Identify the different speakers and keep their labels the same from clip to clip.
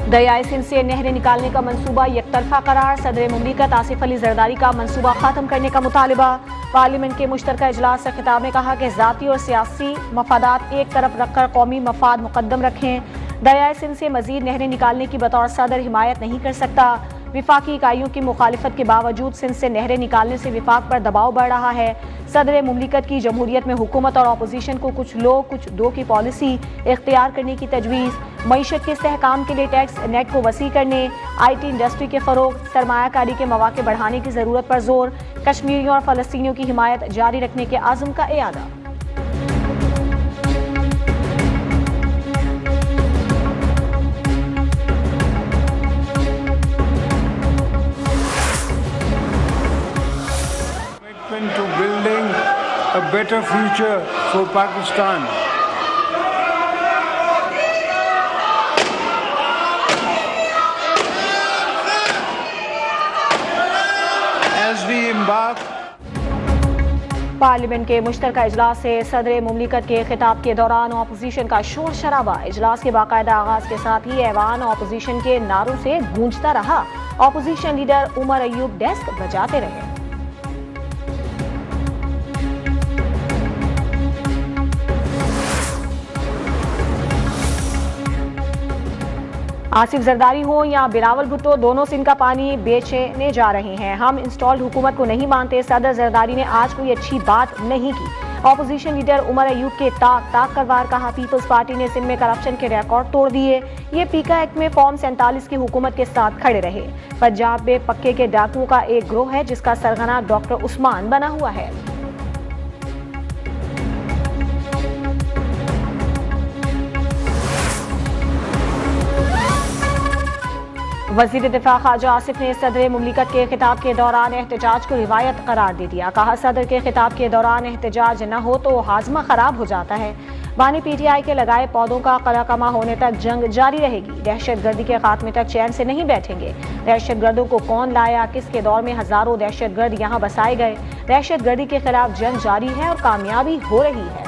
Speaker 1: दरियाए सिंध से नहरें निकालने का मंसूबा यकतरफा करार। सदर मुमलिकत आसिफ अली जरदारी का मंसूबा खत्म करने का मुतालिबा। पार्लियामेंट के मुश्तरका इजलास से खिताब में कहा कि जाती और सियासी मफादात एक तरफ रखकर कौमी मफाद मुकद्दम रखें। दरियाए सिंध से मजीद नहरें निकालने की बतौर सदर हिमायत नहीं कर सकता। विफाकी इकाइयों की मुखालिफत के बावजूद सिंध से नहरें निकालने से विफाक पर दबाव बढ़ रहा है। सदर मुमलिकत की जमहूरियत में हुकूमत और अपोजिशन को कुछ लोग कुछ दो की पॉलिसी इख्तियार करने की तजवीज़। मईशत के इस्तेहकाम के लिए टैक्स नेट को वसी करने, IT इंडस्ट्री के फरोग, सरमायाकारी के मौके बढ़ाने की जरूरत पर जोर। कश्मीरियों और फलस्तीनियों की हिमायत जारी रखने के आज़म का इरादा।
Speaker 2: To building a better future for Pakistan. As we embark.
Speaker 1: Parliament के मुश्तरका इजलास से सदर मुमलिकत के खिताब के दौरान अपोजिशन का शोर शराबा। इजलास के बाकायदा आगाज के साथ ही ऐवान अपोजिशन के नारों से गूंजता रहा। Opposition leader Umar Ayub desk बजाते रहे। आसिफ जरदारी हो या बिलावल भुट्टो, दोनों सिंध का पानी बेचने जा रहे हैं। हम इंस्टॉल्ड हुकूमत को नहीं मानते। सदर जरदारी ने आज कोई अच्छी बात नहीं की। अपोजिशन लीडर उमर अयूब के ताक कर वार कहा। पीपल्स पार्टी ने सिंध में करप्शन के रिकॉर्ड तोड़ दिए। ये पीका एक्ट में फॉर्म 47 की हुकूमत के साथ खड़े रहे। पंजाब में पक्के के डाकुओं का एक ग्रोह है जिसका सरगना डॉक्टर उस्मान बना हुआ है। वज़ीर दिफा ख्वाजा आसिफ ने सदर मुमलिकत के खिताब के दौरान एहतजाज को रिवायत करार दे दिया। कहा, सदर के खिताब के दौरान एहतजाज न हो तो हाजमा खराब हो जाता है। बानी PTI के लगाए पौधों का कलाकमा होने तक जंग जारी रहेगी। दहशत गर्दी के खात्मे तक चैन से नहीं बैठेंगे। दहशत गर्दों को कौन लाया, किसके दौर में हजारों दहशत गर्द यहाँ बसाए गए। दहशत गर्दी के खिलाफ जंग जारी है और कामयाबी हो रही है।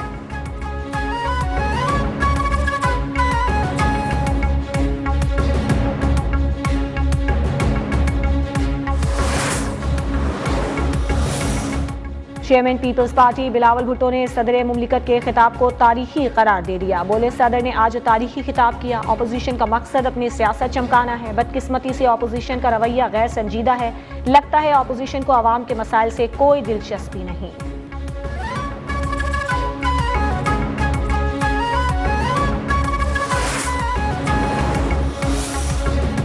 Speaker 1: Chairman Peoples Party Bilawal Bhutto ने सदर मुमलिकत के खिताब को तारीखी करार दे दिया। बोले, सदर ने आज तारीखी खिताब किया। अपोजिशन का मकसद अपनी सियासत चमकाना है। बदकिस्मती से अपोजिशन का रवैया गैर संजीदा है। लगता है अपोजिशन को आवाम के मसाइल से कोई दिलचस्पी नहीं।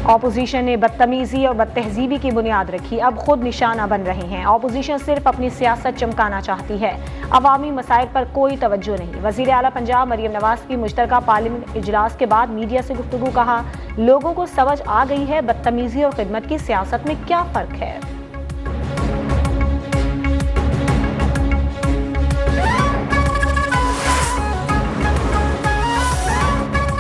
Speaker 1: अपोजिशन ने बदतमीजी और बदतहजीबी की बुनियाद रखी, अब खुद निशाना बन रहे हैं। अपोजिशन सिर्फ अपनी सियासत चमकाना चाहती है, अवामी मसाइल पर कोई तवज्जो नहीं। वज़ीर आला पंजाब मरियम नवाज की मुश्तरका पार्लियामेंट इजलास के बाद मीडिया से गुफ्तगू। कहा, लोगों को समझ आ गई है बदतमीजी और खिदमत की सियासत में क्या फर्क है।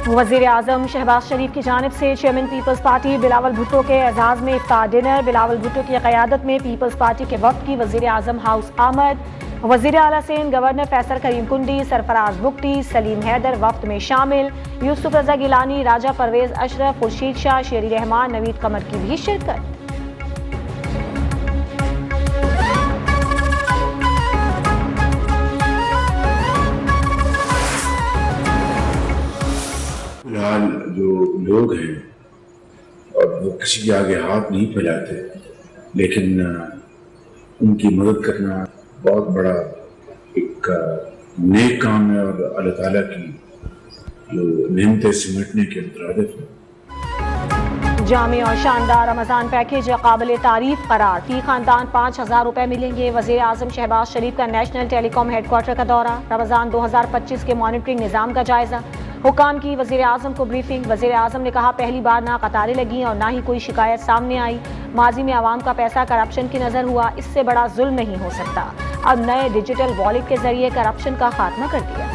Speaker 1: वज़ीर आज़म शहबाज शरीफ की जानिब से chairman Peoples Party Bilawal Bhutto के एजाज़ में इफ्तार डिनर। बिलावल भुट्टो की क़यादत में पीपल्स पार्टी के वक्त की वज़ीर आज़म हाउस आमद। वज़ीर आला सिंध गवर्नर फैसल करीम कुंडी, सरफराज बुगटी, सलीम हैदर वफ्त में शामिल। यूसुफ रज़ा गिलानी, राजा परवेज अशरफ, खुर्शीद शाह, शेरी रहमान, नवीद कमर की भी शिरकत।
Speaker 3: फिलहाल जो लोग हैं और वो किसी के आगे हाथ नहीं फैलाते, लेकिन उनकी मदद करना बहुत बड़ा एक नेक काम है और अल्लाह ताला की जो नेमतें सिमटने के मुताबिक है।
Speaker 1: जामे और शानदार रमजान पैकेज काबिल तारीफ करार। फी खानदान 5000 रुपए मिलेंगे। वज़ीर आज़म शहबाज शरीफ का नेशनल टेलीकॉम हेडक्वार्टर का दौरा। रमजान 2025 के मॉनिटरिंग निज़ाम का जायजा। हुकाम की वज़ीर आज़म को ब्रीफिंग। वज़ीर आज़म ने कहा, पहली बार ना कतारें लगी और ना ही कोई शिकायत सामने आई। माजी में आवाम का पैसा करप्शन की नज़र हुआ, इससे बड़ा जुल्म नहीं हो सकता। अब नए डिजिटल वॉलेट के जरिए करप्शन का खात्मा कर दिया।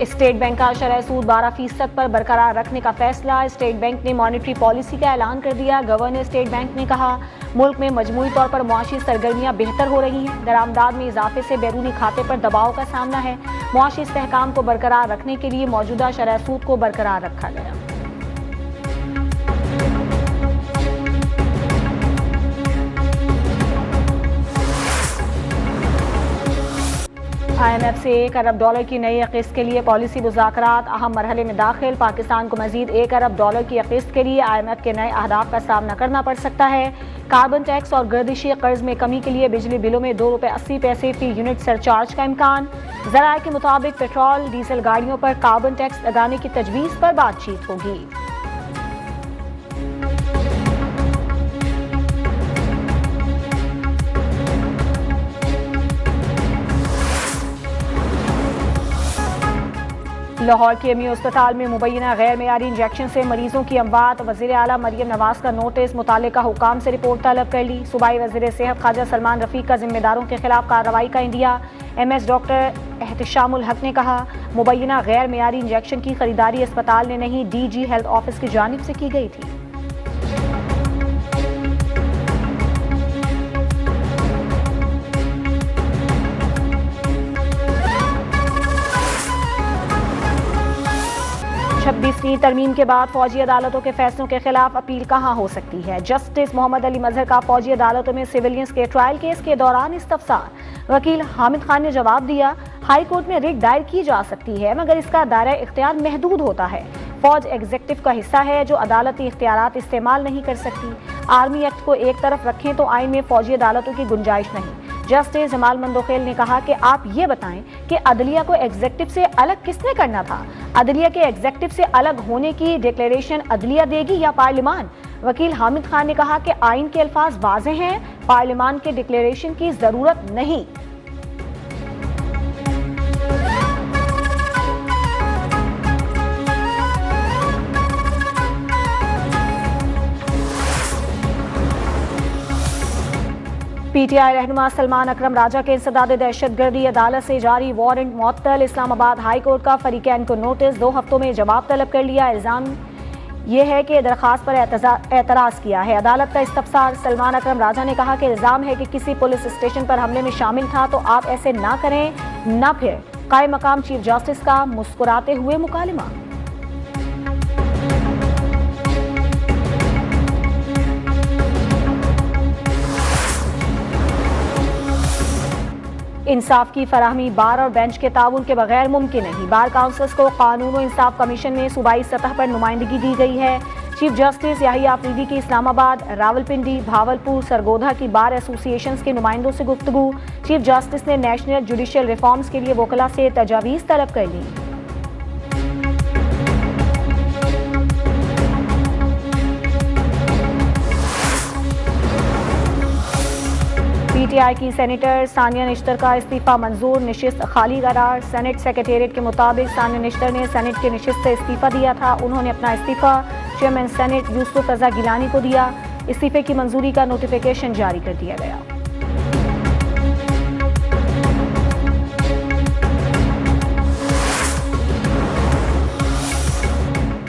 Speaker 1: स्टेट बैंक का शरह सूद 12% पर बरकरार रखने का फैसला। स्टेट बैंक ने मॉनेटरी पॉलिसी का ऐलान कर दिया। गवर्नर स्टेट बैंक ने कहा, मुल्क में मजमूई तौर पर मुआशी सरगर्मियां बेहतर हो रही हैं। दरामदाद में इजाफे से बैरूनी खाते पर दबाव का सामना है। मुआशी इस्तेहकाम को बरकरार रखने के लिए मौजूदा शरह सूद को बरकरार रखा गया। IMF से $1 अरब की नई किस्त के लिए पॉलिसी मुज़ाकरात अहम मरहले में दाखिल। पाकिस्तान को मजीद $1 अरब की किस्त के लिए IMF के नए अहदाफ का सामना करना पड़ सकता है। कार्बन टैक्स और गर्दिशी कर्ज में कमी के लिए बिजली बिलों में ₹2.80 फी यूनिट सरचार्ज का इम्कान। ज़राए के मुताबिक पेट्रोल डीजल गाड़ियों पर कार्बन टैक्स लगाने की तजवीज़ पर बातचीत होगी। लाहौर के एमयू अस्पताल में मुबैना गैर मेयारी इंजेक्शन से मरीजों की अमवात। वज़ीर आला मरियम नवाज का नोटिस, मुतालिका हुकाम से रिपोर्ट तलब कर ली। सूबाई वज़ीर सेहत ख्वाजा सलमान रफीक का जिम्मेदारों के खिलाफ कार्रवाई का इंडिया। MS डॉक्टर एहतिशामुल हक ने कहा, मुबैना गैर मेयारी इंजेक्शन की खरीदारी अस्पताल ने नहीं, DG हेल्थ ऑफिस की जानिब से की गई थी। छब्बीसवीं तरमीम के बाद फौजी अदालतों के फैसलों के खिलाफ अपील कहां हो सकती है। जस्टिस मोहम्मद अली मजहर का फौजी अदालतों में सिविलियंस के ट्रायल केस के दौरान इस्तफसार। वकील हामिद खान ने जवाब दिया, हाई कोर्ट में रिट दायर की जा सकती है मगर इसका दायरा इख्तियार महदूद होता है। फौज एग्जीक्यूटिव का हिस्सा है जो अदालती इख्तियारात इस्तेमाल नहीं कर सकती। आर्मी एक्ट को एक तरफ रखें तो आइन में फौजी अदालतों की गुंजाइश नहीं। जस्टिस जमाल मंदोखेल ने कहा कि आप ये बताएं कि अदलिया को एग्जीक्यूटिव से अलग किसने करना था। अदलिया के एग्जीक्यूटिव से अलग होने की डिक्लेरेशन अदलिया देगी या पार्लियामान। वकील हामिद खान ने कहा कि आइन के अल्फाज वाज़े हैं, पार्लियामान के डिक्लेरेशन की जरूरत नहीं। PTI रहनुमा सलमान अकरम राजा के इंसदाद दहशतगर्दी, अदालत से जारी वारंट मुअत्तल। इस्लामाबाद हाई कोर्ट का फरीकैन को नोटिस, 2 हफ्तों में जवाब तलब कर लिया। इल्जाम यह है कि दरखास्त पर एतराज किया है। अदालत का इस्तफसार। सलमान अकरम राजा ने कहा कि इल्जाम है कि किसी पुलिस स्टेशन पर हमले में शामिल था तो आप ऐसे ना करें ना फिर। कायम मकाम चीफ जस्टिस का मुस्कुराते हुए मुकालिमा। इंसाफ की फराहमी बार और बेंच के ताउन के बगैर मुमकिन नहीं। बार काउंसिल्स को कानून और इंसाफ कमीशन में सूबाई सतह पर नुमाइंदगी दी गई है। चीफ जस्टिस याहिया अफरीदी की इस्लामाबाद, रावलपिंडी, भावलपुर, सरगोधा की बार एसोसिएशंस के नुमाइंदों से गुफ्तगू। चीफ जस्टिस ने नेशनल जुडिशल रिफॉर्म्स के लिए वकला से तजावीज़ तलब कर ली। PTI की सेनेटर सानिया निश्तर का इस्तीफा मंजूर, निशिस्त खाली करार। सेनेट सेक्रेटेरिएट के मुताबिक सानिया निश्तर ने सेनेट की निशिस्त से इस्तीफा दिया था। उन्होंने अपना इस्तीफा चेयरमैन सेनेट यूसुफ रजा गिलानी को दिया। इस्तीफे की मंजूरी का नोटिफिकेशन जारी कर दिया गया।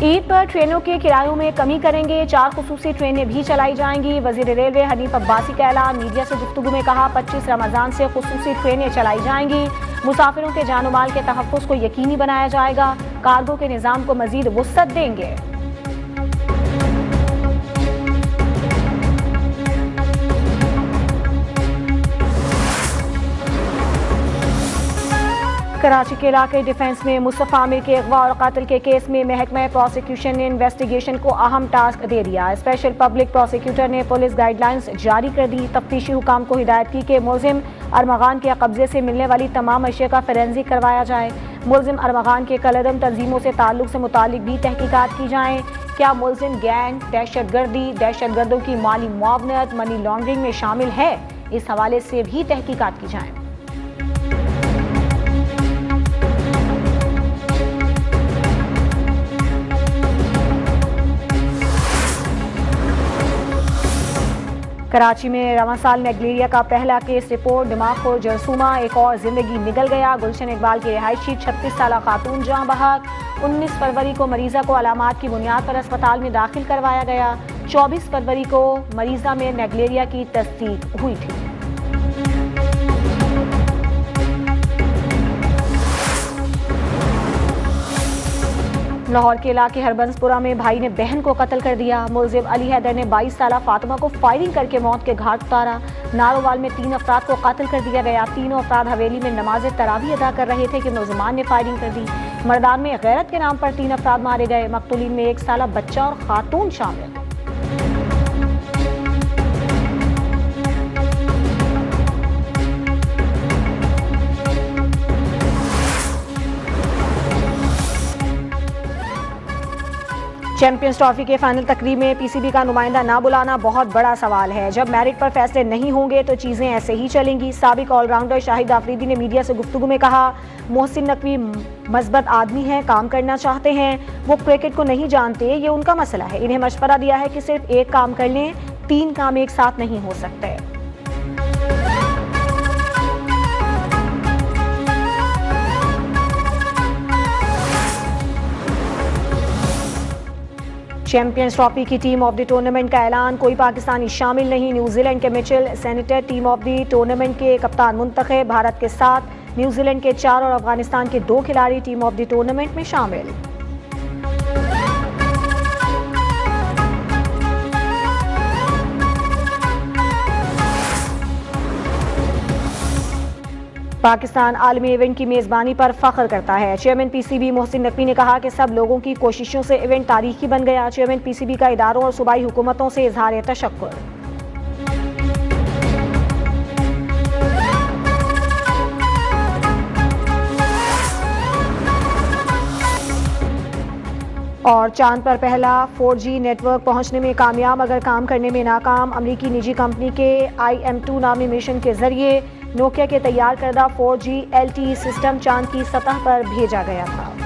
Speaker 1: ईद पर ट्रेनों के किरायों में कमी करेंगे, 4 खुसूसी ट्रेनें भी चलाई जाएंगी। वजीर रेलवे हनीफ अब्बासी का ऐलान। मीडिया से गुफ्तगू में कहा, 25 रमजान से खुसूसी ट्रेनें चलाई जाएंगी। मुसाफिरों के जान माल के तहफ़्फ़ुज़ को यकीनी बनाया जाएगा। कार्गो के निज़ाम को मजीद वुसअत देंगे। कराची के इलाके डिफेंस में मुस्तफ़ा आमिर के अगवा और कत्ल के केस में महकमा प्रोसिक्यूशन ने इन्वेस्टिगेशन को अहम टास्क दे दिया। स्पेशल पब्लिक प्रोसिक्यूटर ने पुलिस गाइडलाइंस जारी कर दी। तफ्तीशी हुकाम को हिदायत की कि मुलजिम अरमगान के कब्जे से मिलने वाली तमाम अशिया का फोरेंसिक करवाया जाए। मुलजिम अरमगान के कलअदम तंजीमों से ताल्लुक से मुतालिक भी तहकीकात की जाएँ। क्या मुलजिम गैंग, दहशतगर्दी, दहशतगर्दों की माली मुआवनत, मनी लॉन्ड्रिंग में शामिल है, इस हवाले से भी तहकीकात की जाएँ। कराची में रवां साल मैलेरिया का पहला केस रिपोर्ट, दिमाग को जरसूमा, एक और जिंदगी निगल गया। गुलशन इकबाल की रिहायशी 36 साल खातून जहां बहक। 19 फरवरी को मरीजा को अलामात की बुनियाद पर अस्पताल में दाखिल करवाया गया। 24 फरवरी को मरीजा में मैलेरिया की तस्दीक हुई थी। लाहौर के इलाके हरबंसपुरा में भाई ने बहन को कत्ल कर दिया। मुलजिम अली हैदर ने 22 साल फातिमा को फायरिंग करके मौत के घाट उतारा। नारोवाल में 3 अफराद को कत्ल कर दिया गया। तीनों अफराद हवेली में नमाज तरावी अदा कर रहे थे कि मुलजिमान ने फायरिंग कर दी। मर्दान में गैरत के नाम पर 3 अफराद मारे गए। मकतूलीन में 1 साल बच्चा और खातून शामिल। चैंपियंस ट्रॉफी के फाइनल तकरीब में पीसीबी का नुमाइंदा ना बुलाना बहुत बड़ा सवाल है। जब मेरिट पर फैसले नहीं होंगे तो चीजें ऐसे ही चलेंगी। साबिक ऑलराउंडर शाहिद आफरीदी ने मीडिया से गुफ्तगू में कहा, मोहसिन नकवी मजबूत आदमी हैं, काम करना चाहते हैं, वो क्रिकेट को नहीं जानते, ये उनका मसला है। इन्हें मशवरा दिया है कि सिर्फ एक काम कर लें, 3 काम एक साथ नहीं हो सकते। चैंपियंस ट्रॉफी की टीम ऑफ द टूर्नामेंट का ऐलान, कोई पाकिस्तानी शामिल नहीं। न्यूजीलैंड के Mitchell senator team of the tournament के कप्तान मुंतखब। भारत के 7, न्यूजीलैंड के 4 और अफगानिस्तान के 2 खिलाड़ी टीम ऑफ द टूर्नामेंट में शामिल। पाकिस्तान आलमी इवेंट की मेजबानी पर फख्र करता है। चेयरमैन पीसीबी मोहसिन नकवी ने कहा कि सब लोगों की कोशिशों से इवेंट तारीखी बन गया। चेयरमैन पीसीबी का इदारों और सूबाई हुकूमतों से इजहार तशक्कुर। और चांद पर पहला 4G नेटवर्क पहुंचने में कामयाब मगर काम करने में नाकाम। अमरीकी निजी कंपनी के IM-2 नामी मिशन के जरिए नोकिया के तैयार करदा 4G LTE सिस्टम चांद की सतह पर भेजा गया था।